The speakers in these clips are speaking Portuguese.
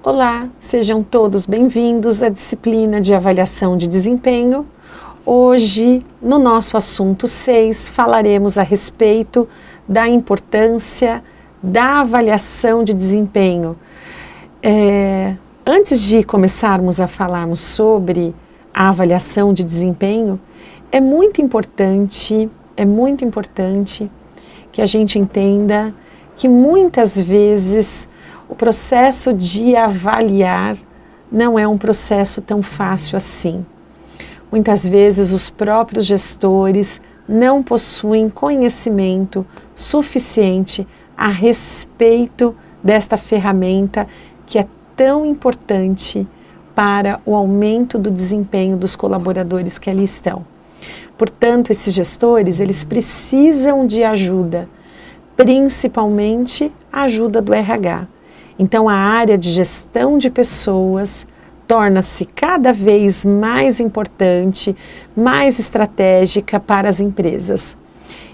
Olá, sejam todos bem-vindos à disciplina de avaliação de desempenho. Hoje, no nosso assunto 6, falaremos a respeito da importância da avaliação de desempenho. Antes de começarmos a falarmos sobre a avaliação de desempenho, é muito importante que a gente entenda que muitas vezes o processo de avaliar não é um processo tão fácil assim. Muitas vezes os próprios gestores não possuem conhecimento suficiente a respeito desta ferramenta que é tão importante para o aumento do desempenho dos colaboradores que ali estão. Portanto, esses gestores, eles precisam de ajuda, principalmente a ajuda do RH. Então, a área de gestão de pessoas torna-se cada vez mais importante, mais estratégica para as empresas.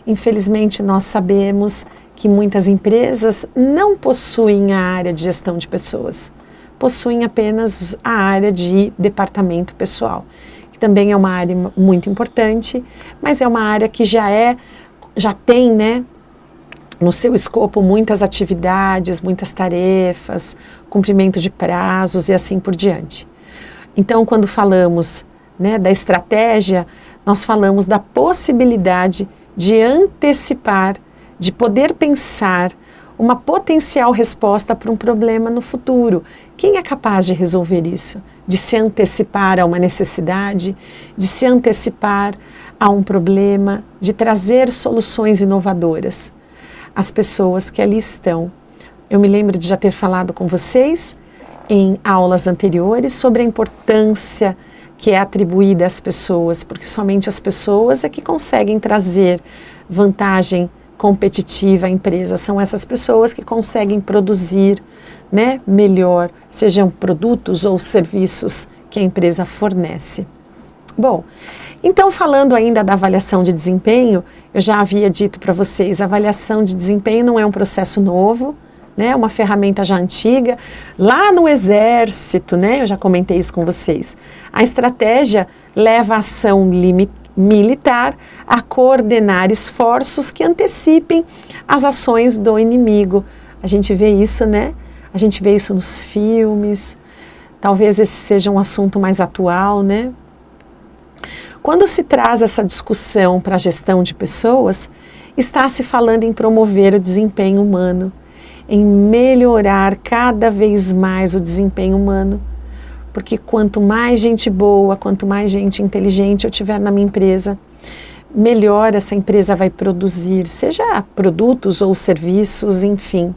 Infelizmente, nós sabemos que muitas empresas não possuem a área de gestão de pessoas, possuem apenas a área de departamento pessoal, que também é uma área muito importante, mas é uma área que já tem, no seu escopo muitas atividades, muitas tarefas, cumprimento de prazos e assim por diante. Então, quando falamos da estratégia, nós falamos da possibilidade de antecipar, de poder pensar uma potencial resposta para um problema no futuro. Quem é capaz de resolver isso? De se antecipar a uma necessidade, de se antecipar a um problema, de trazer soluções inovadoras. As pessoas que ali estão. Eu me lembro de já ter falado com vocês em aulas anteriores sobre a importância que é atribuída às pessoas, porque somente as pessoas é que conseguem trazer vantagem competitiva à empresa. São essas pessoas que conseguem produzir melhor, sejam produtos ou serviços que a empresa fornece. Bom, então falando ainda da avaliação de desempenho, eu já havia dito para vocês, a avaliação de desempenho não é um processo novo, é uma ferramenta já antiga. Lá no Exército, eu já comentei isso com vocês, a estratégia leva a ação militar a coordenar esforços que antecipem as ações do inimigo. A gente vê isso, A gente vê isso nos filmes, talvez esse seja um assunto mais atual, Quando se traz essa discussão para a gestão de pessoas, está se falando em promover o desempenho humano, em melhorar cada vez mais o desempenho humano, porque quanto mais gente boa, quanto mais gente inteligente eu tiver na minha empresa, melhor essa empresa vai produzir, seja produtos ou serviços, enfim.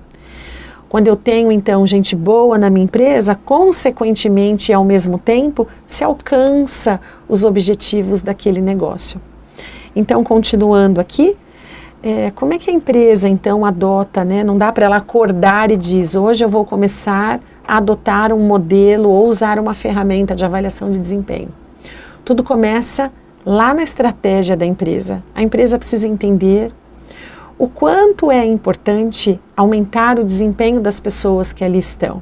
Quando eu tenho, então, gente boa na minha empresa, consequentemente e ao mesmo tempo, se alcança os objetivos daquele negócio. Então, continuando aqui, como é que a empresa, então, adota, Não dá para ela acordar e diz, hoje eu vou começar a adotar um modelo ou usar uma ferramenta de avaliação de desempenho. Tudo começa lá na estratégia da empresa. A empresa precisa entender o quanto é importante aumentar o desempenho das pessoas que ali estão.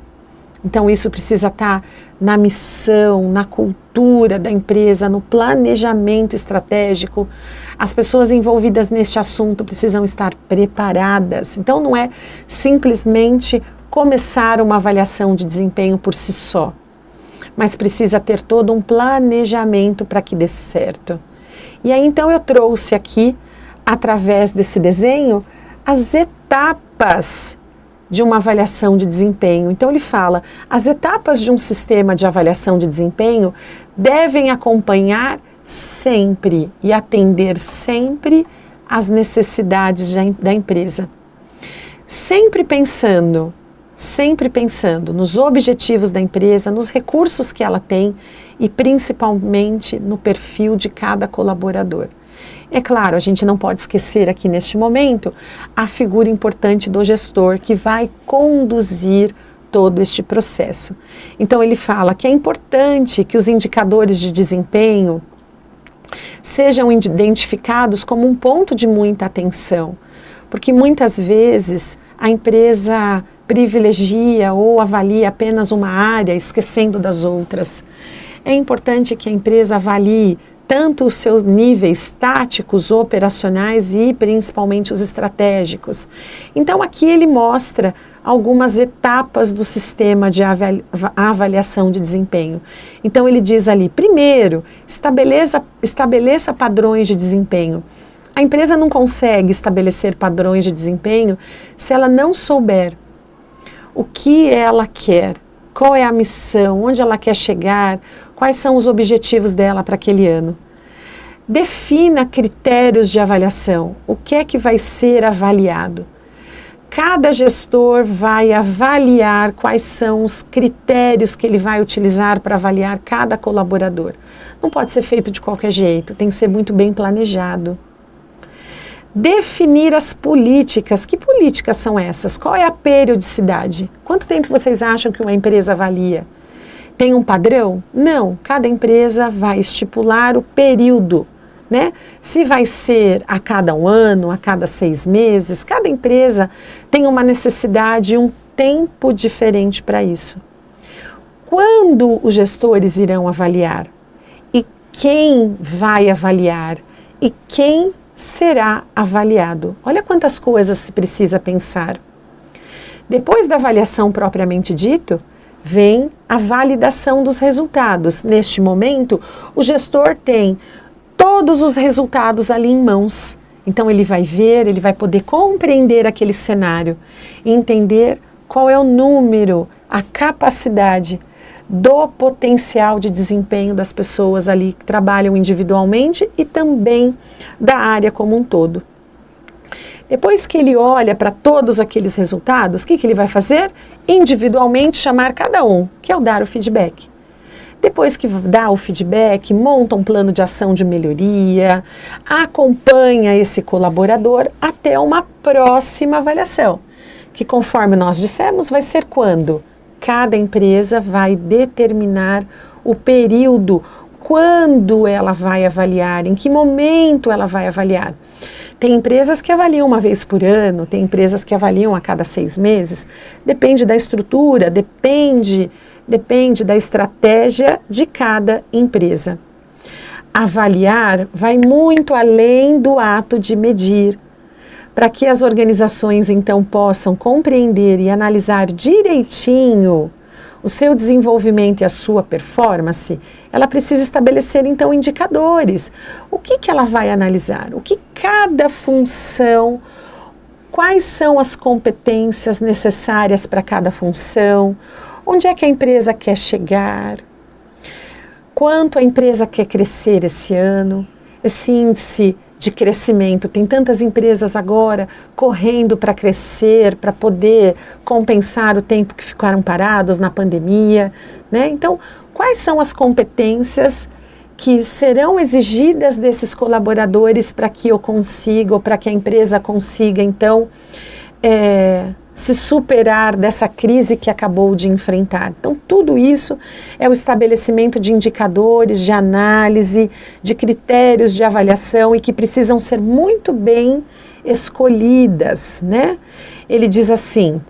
Então isso precisa estar na missão, na cultura da empresa, no planejamento estratégico. As pessoas envolvidas neste assunto precisam estar preparadas. Então não é simplesmente começar uma avaliação de desempenho por si só, mas precisa ter todo um planejamento para que dê certo. E aí então eu trouxe aqui, através desse desenho, as etapas de uma avaliação de desempenho. Então ele fala, as etapas de um sistema de avaliação de desempenho devem acompanhar sempre e atender sempre às necessidades da empresa. Sempre pensando nos objetivos da empresa, nos recursos que ela tem e principalmente no perfil de cada colaborador. É claro, a gente não pode esquecer aqui neste momento a figura importante do gestor que vai conduzir todo este processo. Então ele fala que é importante que os indicadores de desempenho sejam identificados como um ponto de muita atenção, porque muitas vezes a empresa privilegia ou avalia apenas uma área, esquecendo das outras. É importante que a empresa avalie tanto os seus níveis táticos, operacionais e principalmente os estratégicos. Então aqui ele mostra algumas etapas do sistema de avaliação de desempenho. Então ele diz ali, primeiro, estabeleça padrões de desempenho. A empresa não consegue estabelecer padrões de desempenho se ela não souber o que ela quer, qual é a missão, onde ela quer chegar, quais são os objetivos dela para aquele ano. Defina critérios de avaliação, o que é que vai ser avaliado. Cada gestor vai avaliar quais são os critérios que ele vai utilizar para avaliar cada colaborador. Não pode ser feito de qualquer jeito, tem que ser muito bem planejado. Definir as políticas. Que políticas são essas? Qual é a periodicidade? Quanto tempo vocês acham que uma empresa avalia? Tem um padrão? Não, cada empresa vai estipular o período, né? Se vai ser a cada um ano, a cada 6 meses, cada empresa tem uma necessidade e um tempo diferente para isso. Quando os gestores irão avaliar? E quem vai avaliar? E quem será avaliado? Olha quantas coisas se precisa pensar. Depois da avaliação propriamente dito, vem a validação dos resultados. Neste momento, o gestor tem todos os resultados ali em mãos. Então ele vai ver, ele vai poder compreender aquele cenário e entender qual é o número, a capacidade do potencial de desempenho das pessoas ali que trabalham individualmente e também da área como um todo. Depois que ele olha para todos aqueles resultados, o que ele vai fazer? Individualmente chamar cada um, que é o dar o feedback. Depois que dá o feedback, monta um plano de ação de melhoria, acompanha esse colaborador até uma próxima avaliação, que conforme nós dissemos, vai ser quando? Cada empresa vai determinar o período, quando ela vai avaliar, em que momento ela vai avaliar. Tem empresas que avaliam uma vez por ano, tem empresas que avaliam a cada 6 meses, depende da estrutura, depende da estratégia de cada empresa. Avaliar vai muito além do ato de medir. Para que as organizações então possam compreender e analisar direitinho o seu desenvolvimento e a sua performance, ela precisa estabelecer então indicadores. O que ela vai analisar? O que cada função, quais são as competências necessárias para cada função, onde é que a empresa quer chegar, quanto a empresa quer crescer esse ano, esse índice de crescimento. Tem tantas empresas agora correndo para crescer, para poder compensar o tempo que ficaram parados na pandemia, né? Então, quais são as competências que serão exigidas desses colaboradores para que eu consiga, ou para que a empresa consiga, então, se superar dessa crise que acabou de enfrentar. Então, tudo isso é o estabelecimento de indicadores, de análise, de critérios de avaliação e que precisam ser muito bem escolhidas, né? Ele diz assim: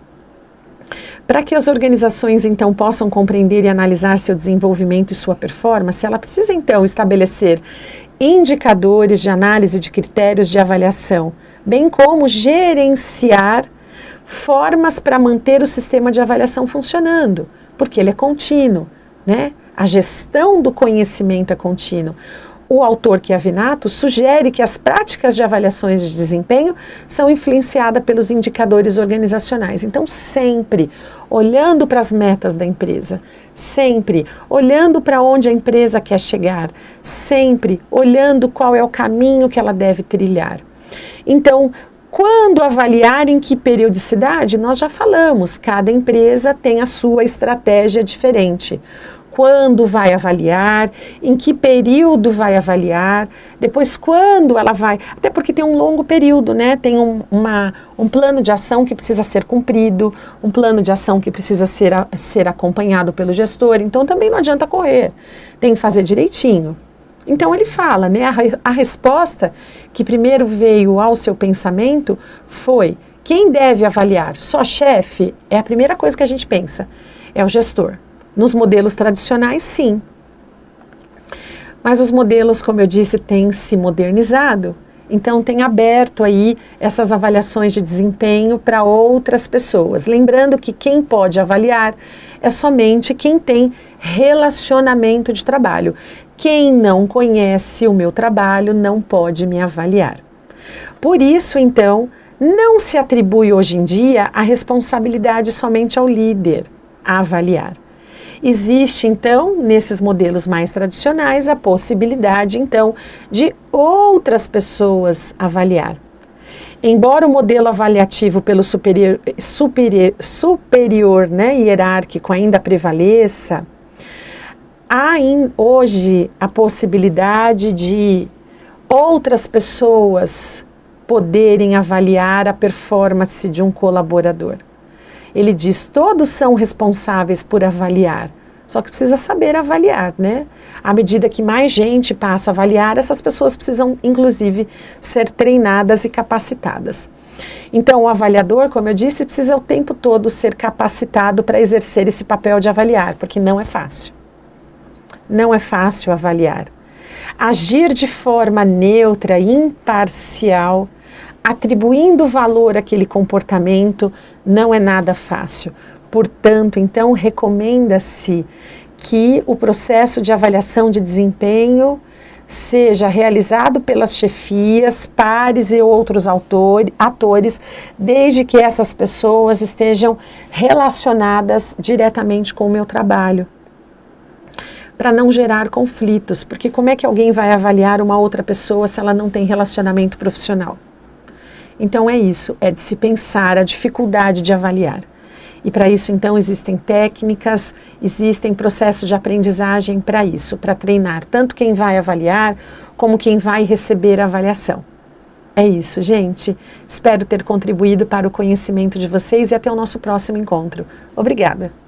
para que as organizações, então, possam compreender e analisar seu desenvolvimento e sua performance, ela precisa, então, estabelecer indicadores de análise de critérios de avaliação, bem como gerenciar formas para manter o sistema de avaliação funcionando, porque ele é contínuo, né? A gestão do conhecimento é contínua. O autor Chiavinato sugere que as práticas de avaliações de desempenho são influenciadas pelos indicadores organizacionais. Então, sempre olhando para as metas da empresa, sempre olhando para onde a empresa quer chegar, sempre olhando qual é o caminho que ela deve trilhar. Então, quando avaliar em que periodicidade, nós já falamos, cada empresa tem a sua estratégia diferente. Quando vai avaliar, em que período vai avaliar, depois quando ela vai, até porque tem um longo período, né? Tem um plano de ação que precisa ser cumprido, um plano de ação que precisa ser acompanhado pelo gestor, então também não adianta correr, tem que fazer direitinho. Então ele fala, né, a resposta que primeiro veio ao seu pensamento foi: Quem deve avaliar? Só chefe? É a primeira coisa que a gente pensa. É o gestor. Nos modelos tradicionais, sim. Mas os modelos, como eu disse, têm se modernizado. Então, tem aberto aí essas avaliações de desempenho para outras pessoas. Lembrando que quem pode avaliar é somente quem tem relacionamento de trabalho. Quem não conhece o meu trabalho não pode me avaliar. Por isso, então, não se atribui hoje em dia a responsabilidade somente ao líder a avaliar. Existe, então, nesses modelos mais tradicionais, a possibilidade, então, de outras pessoas avaliar. Embora o modelo avaliativo pelo superior né, hierárquico ainda prevaleça, há hoje a possibilidade de outras pessoas poderem avaliar a performance de um colaborador. Ele diz, todos são responsáveis por avaliar, só que precisa saber avaliar, né? À medida que mais gente passa a avaliar, essas pessoas precisam, inclusive, ser treinadas e capacitadas. Então, o avaliador, como eu disse, precisa o tempo todo ser capacitado para exercer esse papel de avaliar, porque não é fácil. Não é fácil avaliar. Agir de forma neutra, imparcial, atribuindo valor àquele comportamento, não é nada fácil. Portanto, então, recomenda-se que o processo de avaliação de desempenho seja realizado pelas chefias, pares e outros atores, desde que essas pessoas estejam relacionadas diretamente com o meu trabalho, para não gerar conflitos, porque como é que alguém vai avaliar uma outra pessoa se ela não tem relacionamento profissional? Então é isso, é de se pensar a dificuldade de avaliar. E para isso, então, existem técnicas, existem processos de aprendizagem para isso, para treinar tanto quem vai avaliar, como quem vai receber a avaliação. É isso, gente. Espero ter contribuído para o conhecimento de vocês e até o nosso próximo encontro. Obrigada!